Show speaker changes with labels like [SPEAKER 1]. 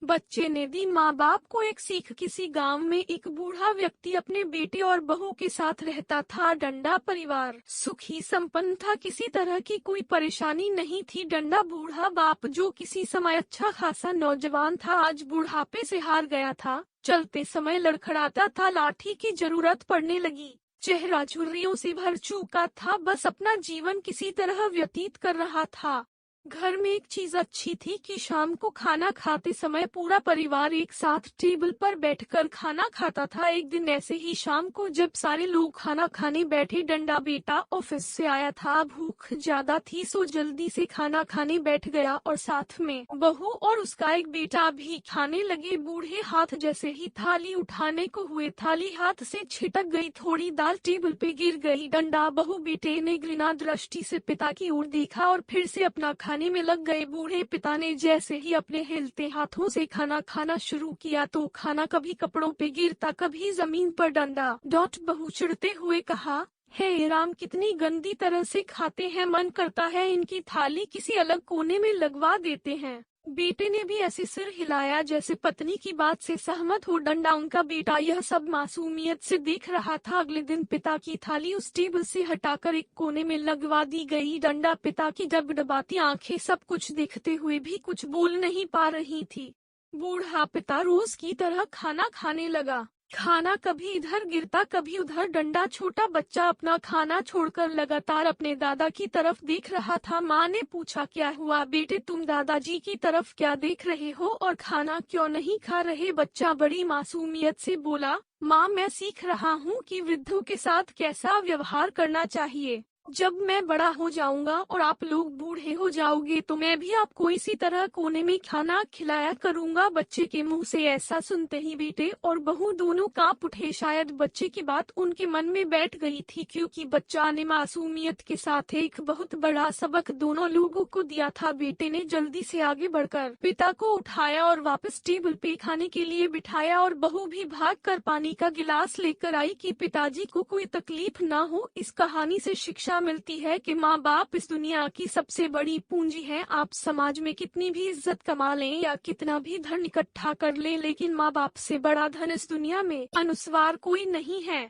[SPEAKER 1] बच्चे ने दी माँ बाप को एक सीख। किसी गांव में एक बूढ़ा व्यक्ति अपने बेटे और बहू के साथ रहता था। डंडा परिवार सुखी संपन्न था, किसी तरह की कोई परेशानी नहीं थी। डंडा बूढ़ा बाप जो किसी समय अच्छा खासा नौजवान था, आज बुढ़ापे से हार गया था। चलते समय लड़खड़ाता था, लाठी की जरूरत पड़ने लगी। चेहरा झुर्रियों से भर चुका था, बस अपना जीवन किसी तरह व्यतीत कर रहा था। घर में एक चीज अच्छी थी कि शाम को खाना खाते समय पूरा परिवार एक साथ टेबल पर बैठकर खाना खाता था। एक दिन ऐसे ही शाम को जब सारे लोग खाना खाने बैठे, डंडा बेटा ऑफिस से आया था। भूख ज्यादा थी सो जल्दी से खाना खाने बैठ गया और साथ में बहू और उसका एक बेटा भी खाने लगे। बूढ़े हाथ जैसे ही थाली उठाने को हुए, थाली हाथ से छिटक गई, थोड़ी दाल टेबल पे गिर गई। डंडा बहू बेटे ने घृणा दृष्टि से पिता की ओर देखा और फिर से अपना खाने में लग गए। बूढ़े पिता ने जैसे ही अपने हिलते हाथों से खाना खाना शुरू किया तो खाना कभी कपड़ों पे गिरता, कभी जमीन पर। डंडा बहू चिढ़ते हुए कहा, हे राम, कितनी गंदी तरह से खाते हैं, मन करता है इनकी थाली किसी अलग कोने में लगवा देते हैं। बेटे ने भी ऐसे सिर हिलाया जैसे पत्नी की बात से सहमत हो। डंडा उनका बेटा यह सब मासूमियत से देख रहा था। अगले दिन पिता की थाली उस टेबल से हटाकर एक कोने में लगवा दी गई। डंडा पिता की डबडबाती आंखें सब कुछ देखते हुए भी कुछ बोल नहीं पा रही थी। बूढ़ा पिता रोज की तरह खाना खाने लगा। खाना कभी इधर गिरता कभी उधर। डंडा छोटा बच्चा अपना खाना छोड़कर लगातार अपने दादा की तरफ देख रहा था। माँ ने पूछा, क्या हुआ बेटे, तुम दादाजी की तरफ क्या देख रहे हो और खाना क्यों नहीं खा रहे? बच्चा बड़ी मासूमियत से बोला, माँ मैं सीख रहा हूँ कि वृद्धों के साथ कैसा व्यवहार करना चाहिए। जब मैं बड़ा हो जाऊंगा और आप लोग बूढ़े हो जाओगे तो मैं भी आपको इसी तरह कोने में खाना खिलाया करूंगा। बच्चे के मुंह से ऐसा सुनते ही बेटे और बहू दोनों कांप उठे। शायद बच्चे की बात उनके मन में बैठ गई थी, क्योंकि बच्चा ने मासूमियत के साथ एक बहुत बड़ा सबक दोनों लोगों को दिया था। बेटे ने जल्दी से आगे बढ़कर पिता को उठाया और वापस टेबल पे खाने के लिए बिठाया और बहू भी भागकर पानी का गिलास लेकर आई कि पिताजी को कोई तकलीफ ना हो। इस कहानी से शिक्षा मिलती है कि माँ बाप इस दुनिया की सबसे बड़ी पूंजी है। आप समाज में कितनी भी इज्जत कमा लें या कितना भी धन इकट्ठा कर लें, लेकिन माँ बाप से बड़ा धन इस दुनिया में अनुस्वार कोई नहीं है।